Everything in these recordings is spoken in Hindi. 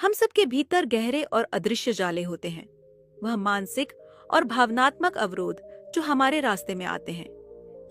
हम सबके भीतर गहरे और अदृश्य जाले होते हैं। वह मानसिक और भावनात्मक अवरोध जो हमारे रास्ते में आते हैं।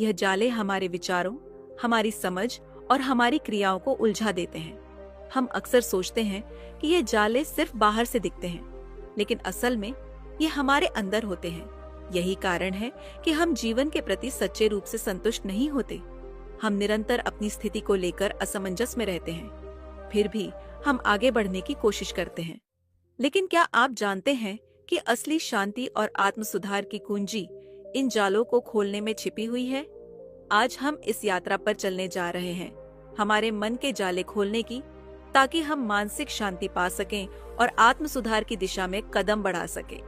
यह जाले हमारे विचारों, हमारी समझ और हमारी क्रियाओं को उलझा देते हैं। हम अक्सर सोचते हैं कि ये जाले सिर्फ बाहर से दिखते हैं, लेकिन असल में ये हमारे अंदर होते हैं। यही कारण है कि हम जीवन के प्रति सच्चे रूप से संतुष्ट नहीं होते। हम निरंतर अपनी स्थिति को लेकर असमंजस में रहते हैं, फिर भी हम आगे बढ़ने की कोशिश करते हैं। लेकिन क्या आप जानते हैं कि असली शांति और आत्म सुधार की कुंजी इन जालों को खोलने में छिपी हुई है? आज हम इस यात्रा पर चलने जा रहे हैं, हमारे मन के जाले खोलने की, ताकि हम मानसिक शांति पा सकें और आत्म सुधार की दिशा में कदम बढ़ा सकें।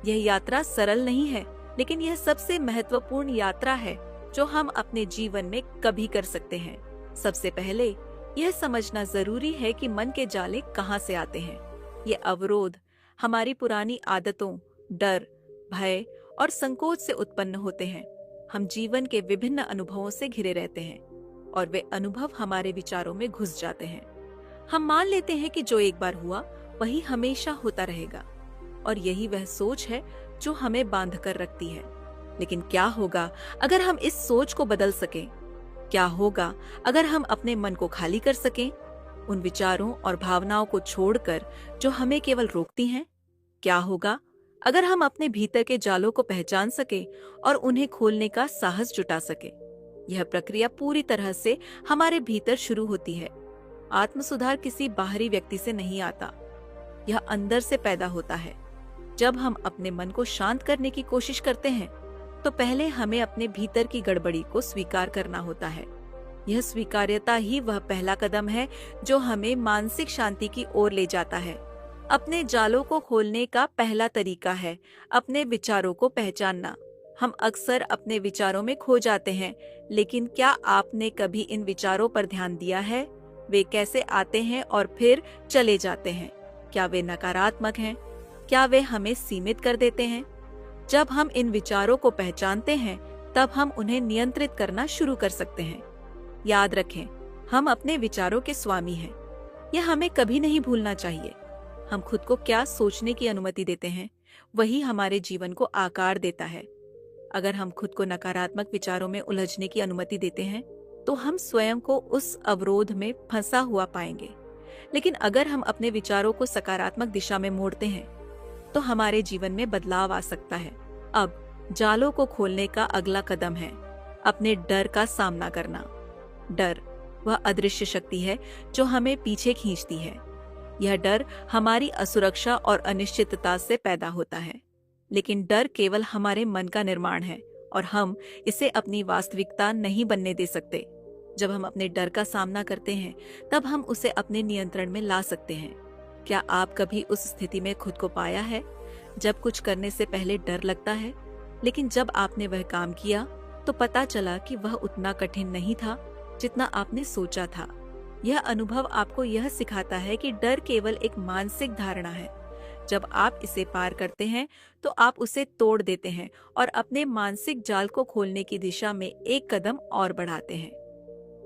यह यात्रा सरल नहीं है, लेकिन यह सबसे महत्वपूर्ण यात्रा है जो हम अपने जीवन में कभी कर सकते हैं। सबसे पहले यह समझना जरूरी है कि मन के जाले कहाँ से आते हैं। ये अवरोध हमारी पुरानी आदतों, डर, भय और संकोच से उत्पन्न होते हैं। हम जीवन के विभिन्न अनुभवों से घिरे रहते हैं और वे अनुभव हमारे विचारों में घुस जाते हैं। हम मान लेते हैं कि जो एक बार हुआ वही हमेशा होता रहेगा, और यही वह सोच है जो हमें बांध कर रखती है। लेकिन क्या होगा अगर हम इस सोच को बदल सकें? क्या होगा अगर हम अपने मन को खाली कर सकें, उन विचारों और भावनाओं को छोड़कर जो हमें केवल रोकती हैं? क्या होगा अगर हम अपने भीतर के जालों को पहचान सके और उन्हें खोलने का साहस जुटा सके? यह प्रक्रिया पूरी तरह से हमारे भीतर शुरू होती है। आत्म सुधार किसी बाहरी व्यक्ति से नहीं आता, यह अंदर से पैदा होता है। जब हम अपने मन को शांत करने की कोशिश करते हैं, तो पहले हमें अपने भीतर की गड़बड़ी को स्वीकार करना होता है। यह स्वीकार्यता ही वह पहला कदम है जो हमें मानसिक शांति की ओर ले जाता है। अपने जालों को खोलने का पहला तरीका है अपने विचारों को पहचानना। हम अक्सर अपने विचारों में खो जाते हैं, लेकिन क्या आपने कभी इन विचारों पर ध्यान दिया है? वे कैसे आते हैं और फिर चले जाते हैं? क्या वे नकारात्मक हैं? क्या वे हमें सीमित कर देते हैं? जब हम इन विचारों को पहचानते हैं, तब हम उन्हें नियंत्रित करना शुरू कर सकते हैं। याद रखें, हम अपने विचारों के स्वामी हैं। यह हमें कभी नहीं भूलना चाहिए। हम खुद को क्या सोचने की अनुमति देते हैं, वही हमारे जीवन को आकार देता है। अगर हम खुद को नकारात्मक विचारों में उलझने की अनुमति देते हैं, तो हम स्वयं को उस अवरोध में फंसा हुआ पाएंगे। लेकिन अगर हम अपने विचारों को सकारात्मक दिशा में मोड़ते हैं, तो हमारे जीवन में बदलाव आ सकता है। अब जालों को खोलने का अगला कदम है अपने डर का सामना करना। डर वह अदृश्य शक्ति है जो हमें पीछे खींचती है। यह डर हमारी असुरक्षा और अनिश्चितता से पैदा होता है। लेकिन डर केवल हमारे मन का निर्माण है और हम इसे अपनी वास्तविकता नहीं बनने दे सकते। जब हम अपने डर का सामना करते हैं, तब हम उसे अपने नियंत्रण में ला सकते हैं। क्या आप कभी उस स्थिति में खुद को पाया है जब कुछ करने से पहले डर लगता है, लेकिन जब आपने वह काम किया तो पता चला कि वह उतना कठिन नहीं था जितना आपने सोचा था? यह अनुभव आपको यह सिखाता है कि डर केवल एक मानसिक धारणा है। जब आप इसे पार करते हैं, तो आप उसे तोड़ देते हैं और अपने मानसिक जाल को खोलने की दिशा में एक कदम और बढ़ाते हैं।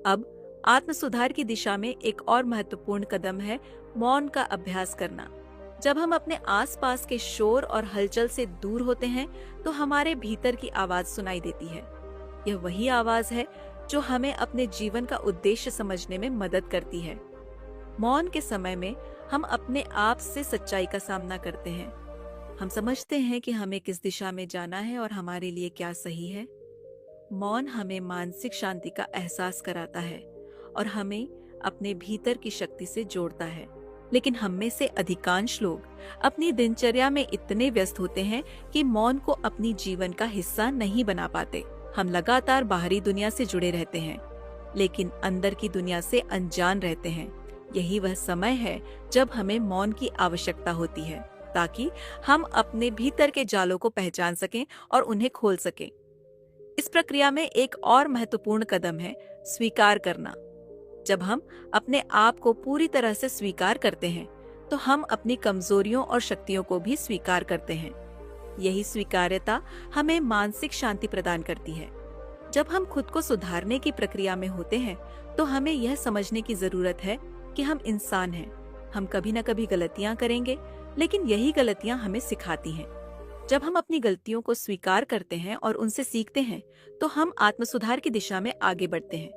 अब आत्म सुधार की दिशा में एक और महत्वपूर्ण कदम है मौन का अभ्यास करना। जब हम अपने आसपास के शोर और हलचल से दूर होते हैं, तो हमारे भीतर की आवाज सुनाई देती है। यह वही आवाज है जो हमें अपने जीवन का उद्देश्य समझने में मदद करती है। मौन के समय में हम अपने आप से सच्चाई का सामना करते हैं। हम समझते हैं कि हमें किस दिशा में जाना है और हमारे लिए क्या सही है। मौन हमें मानसिक शांति का एहसास कराता है और हमें अपने भीतर की शक्ति से जोड़ता है। लेकिन हम में से अधिकांश लोग अपनी दिनचर्या में इतने व्यस्त होते हैं कि मौन को अपनी जीवन का हिस्सा नहीं बना पाते। हम लगातार बाहरी दुनिया से जुड़े रहते हैं, लेकिन अंदर की दुनिया से अनजान रहते हैं। यही वह समय है जब हमें मौन की आवश्यकता होती है, ताकि हम अपने भीतर के जालों को पहचान सकें और उन्हें खोल सकें। इस प्रक्रिया में एक और महत्वपूर्ण कदम है स्वीकार करना। जब हम अपने आप को पूरी तरह से स्वीकार करते हैं, तो हम अपनी कमजोरियों और शक्तियों को भी स्वीकार करते हैं। यही स्वीकार्यता हमें मानसिक शांति प्रदान करती है। जब हम खुद को सुधारने की प्रक्रिया में होते हैं, तो हमें यह समझने की जरूरत है कि हम इंसान हैं। हम कभी न कभी गलतियां करेंगे, लेकिन यही गलतियां हमें सिखाती हैं। जब हम अपनी गलतियों को स्वीकार करते हैं और उनसे सीखते हैं, तो हम आत्मसुधार की दिशा में आगे बढ़ते हैं।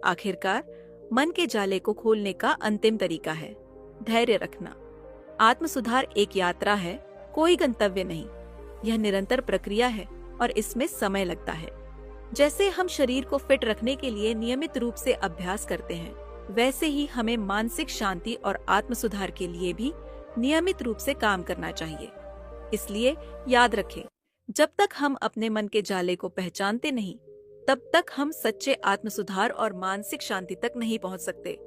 आखिरकार, मन के जाले को खोलने का अंतिम तरीका है धैर्य रखना। आत्मसुधार एक यात्रा है, कोई गंतव्य नहीं। यह निरंतर प्रक्रिया है और इसमें समय लगता है। जैसे हम शरीर को फिट रखने के लिए नियमित रूप से अभ्यास करते हैं, वैसे ही हमें मानसिक शांति और आत्मसुधार के लिए भी नियमित रूप से काम करना चाहिए। इसलिए याद रखें, जब तक हम अपने मन के जाले को पहचानते नहीं, तब तक हम सच्चे आत्मसुधार और मानसिक शांति तक नहीं पहुंच सकते।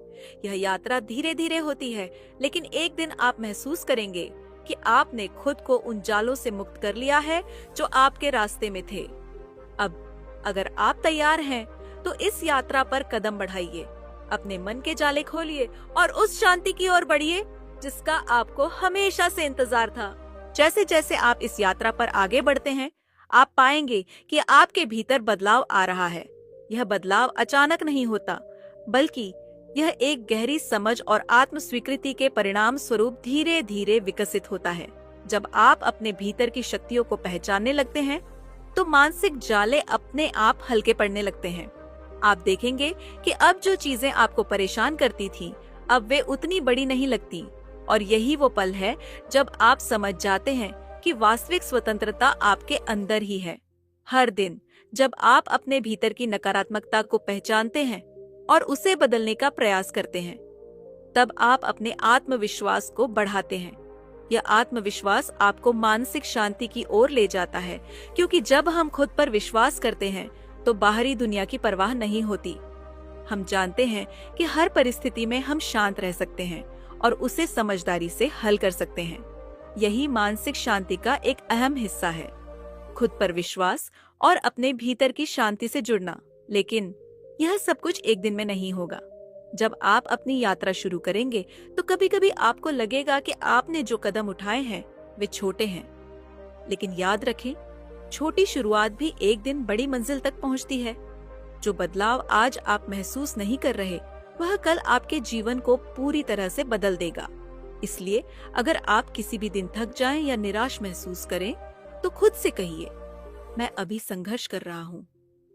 यह यात्रा धीरे धीरे होती है, लेकिन एक दिन आप महसूस करेंगे कि आपने खुद को उन जालों से मुक्त कर लिया है जो आपके रास्ते में थे। अब अगर आप तैयार हैं, तो इस यात्रा पर कदम बढ़ाइए, अपने मन के जाले खोलिए और उस शांति की ओर बढ़िए जिसका आपको हमेशा से इंतजार था। जैसे जैसे आप इस यात्रा पर आगे बढ़ते हैं, आप पाएंगे कि आपके भीतर बदलाव आ रहा है। यह बदलाव अचानक नहीं होता, बल्कि यह एक गहरी समझ और आत्म स्वीकृति के परिणाम स्वरूप धीरे धीरे विकसित होता है। जब आप अपने भीतर की शक्तियों को पहचानने लगते हैं, तो मानसिक जाले अपने आप हल्के पड़ने लगते हैं। आप देखेंगे कि अब जो चीजें आपको परेशान करती थीं, अब वे उतनी बड़ी नहीं लगती। और यही वो पल है जब आप समझ जाते हैं कि वास्तविक स्वतंत्रता आपके अंदर ही है। हर दिन जब आप अपने भीतर की नकारात्मकता को पहचानते हैं और उसे बदलने का प्रयास करते हैं, तब आप अपने आत्मविश्वास को बढ़ाते हैं। यह आत्मविश्वास आपको मानसिक शांति की ओर ले जाता है, क्योंकि जब हम खुद पर विश्वास करते हैं, तो बाहरी दुनिया की परवाह नहीं होती। हम जानते हैं कि हर परिस्थिति में हम शांत रह सकते हैं और उसे समझदारी से हल कर सकते हैं। यही मानसिक शांति का एक अहम हिस्सा है, खुद पर विश्वास और अपने भीतर की शांति से जुड़ना। लेकिन यह सब कुछ एक दिन में नहीं होगा। जब आप अपनी यात्रा शुरू करेंगे, तो कभी कभी आपको लगेगा कि आपने जो कदम उठाए हैं वे छोटे हैं, लेकिन याद रखें, छोटी शुरुआत भी एक दिन बड़ी मंजिल तक पहुंचती है। जो बदलाव आज आप महसूस नहीं कर रहे, वह कल आपके जीवन को पूरी तरह से बदल देगा। इसलिए अगर आप किसी भी दिन थक जाएं या निराश महसूस करें, तो खुद से कहिए, मैं अभी संघर्ष कर रहा हूँ,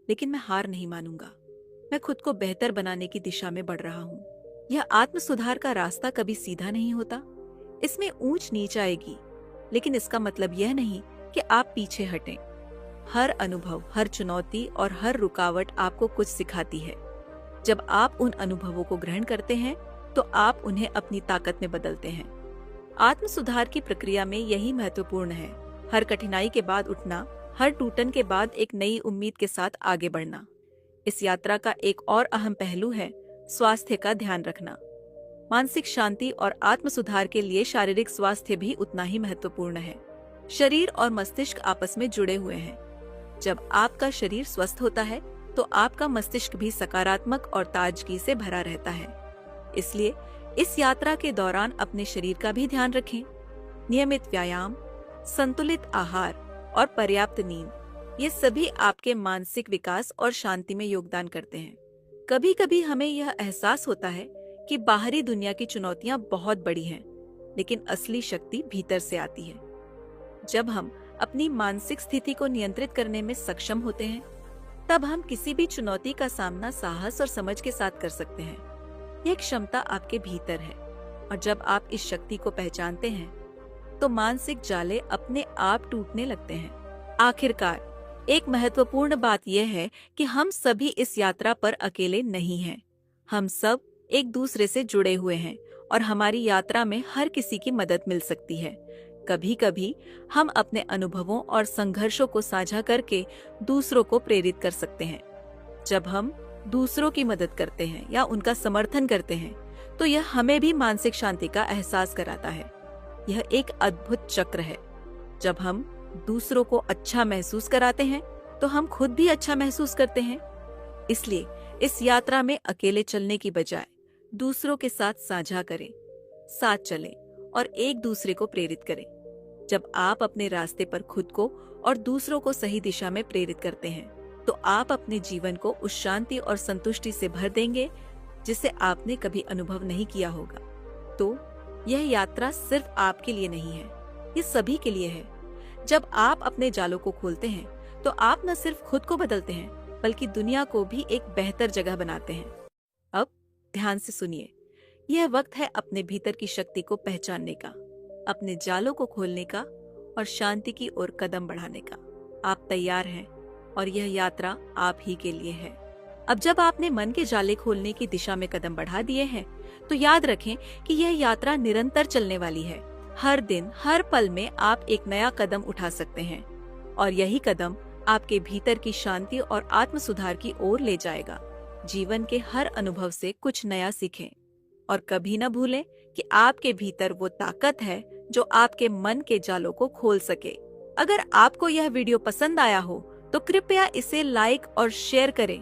लेकिन मैं हार नहीं मानूंगा। मैं खुद को बेहतर बनाने की दिशा में बढ़ रहा हूँ। यह आत्म सुधार का रास्ता कभी सीधा नहीं होता। इसमें ऊंच नीच आएगी, लेकिन इसका मतलब यह नहीं कि आप पीछे हटें। हर अनुभव, हर चुनौती और हर रुकावट आपको कुछ सिखाती है। जब आप उन अनुभवों को ग्रहण करते हैं, तो आप उन्हें अपनी ताकत में बदलते हैं। आत्म सुधार की प्रक्रिया में यही महत्वपूर्ण है। हर कठिनाई के बाद उठना, हर टूटन के बाद एक नई उम्मीद के साथ आगे बढ़ना। इस यात्रा का एक और अहम पहलू है स्वास्थ्य का ध्यान रखना। मानसिक शांति और आत्म सुधार के लिए शारीरिक स्वास्थ्य भी उतना ही महत्वपूर्ण है। शरीर और मस्तिष्क आपस में जुड़े हुए हैं। जब आपका शरीर स्वस्थ होता है, तो आपका मस्तिष्क भी सकारात्मक और ताजगी से भरा रहता है। इसलिए इस यात्रा के दौरान अपने शरीर का भी ध्यान रखें। नियमित व्यायाम, संतुलित आहार और पर्याप्त नींद, ये सभी आपके मानसिक विकास और शांति में योगदान करते हैं। कभी कभी हमें यह एहसास होता है कि बाहरी दुनिया की चुनौतियां बहुत बड़ी हैं, लेकिन असली शक्ति भीतर से आती है। जब हम अपनी मानसिक स्थिति को नियंत्रित करने में सक्षम होते हैं, तब हम किसी भी चुनौती का सामना साहस और समझ के साथ कर सकते हैं। यह क्षमता आपके भीतर है, और जब आप इस शक्ति को पहचानते हैं, तो मानसिक जाले अपने आप टूटने लगते हैं। आखिरकार, एक महत्वपूर्ण बात यह है कि हम सभी इस यात्रा पर अकेले नहीं हैं। हम सब एक दूसरे से जुड़े हुए हैं और हमारी यात्रा में हर किसी की मदद मिल सकती है। कभी कभी हम अपने अनुभवों और संघर्षों को साझा करके दूसरों को प्रेरित कर सकते हैं। जब हम दूसरों की मदद करते हैं या उनका समर्थन करते हैं, तो यह हमें भी मानसिक शांति का एहसास कराता है। यह एक अद्भुत चक्र है। जब हम दूसरों को अच्छा महसूस कराते हैं, तो हम खुद भी अच्छा महसूस करते हैं। इसलिए इस यात्रा में अकेले चलने की बजाय दूसरों के साथ साझा करें, साथ चलें और एक दूसरे को प्रेरित करें। जब आप अपने रास्ते पर खुद को और दूसरों को सही दिशा में प्रेरित करते हैं, तो आप अपने जीवन को उस शांति और संतुष्टि से भर देंगे जिसे आपने कभी अनुभव नहीं किया होगा। तो यह यात्रा सिर्फ आपके लिए नहीं है, ये सभी के लिए है। जब आप अपने जालों को खोलते हैं तो आप न सिर्फ खुद को बदलते हैं बल्कि दुनिया को भी एक बेहतर जगह बनाते हैं। अब ध्यान से सुनिए, यह वक्त है अपने भीतर की शक्ति को पहचानने का, अपने जालों को खोलने का और शांति की ओर कदम बढ़ाने का। आप तैयार हैं और यह यात्रा आप ही के लिए है। अब जब आपने मन के जाले खोलने की दिशा में कदम बढ़ा दिए हैं तो याद रखें कि यह यात्रा निरंतर चलने वाली है। हर दिन हर पल में आप एक नया कदम उठा सकते हैं और यही कदम आपके भीतर की शांति और आत्म सुधार की ओर ले जाएगा। जीवन के हर अनुभव से कुछ नया सीखें और कभी न भूलें कि आपके भीतर वो ताकत है जो आपके मन के जालों को खोल सके। अगर आपको यह वीडियो पसंद आया हो तो कृपया इसे लाइक और शेयर करें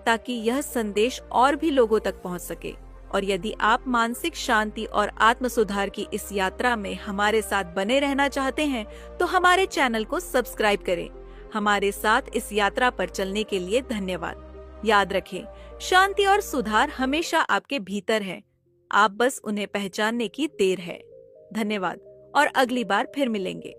ताकि यह संदेश और भी लोगों तक पहुंच सके। और यदि आप मानसिक शांति और आत्म सुधार की इस यात्रा में हमारे साथ बने रहना चाहते हैं तो हमारे चैनल को सब्सक्राइब करें। हमारे साथ इस यात्रा पर चलने के लिए धन्यवाद। याद रखें, शांति और सुधार हमेशा आपके भीतर है, आप बस उन्हें पहचानने की देर है। धन्यवाद और अगली बार फिर मिलेंगे।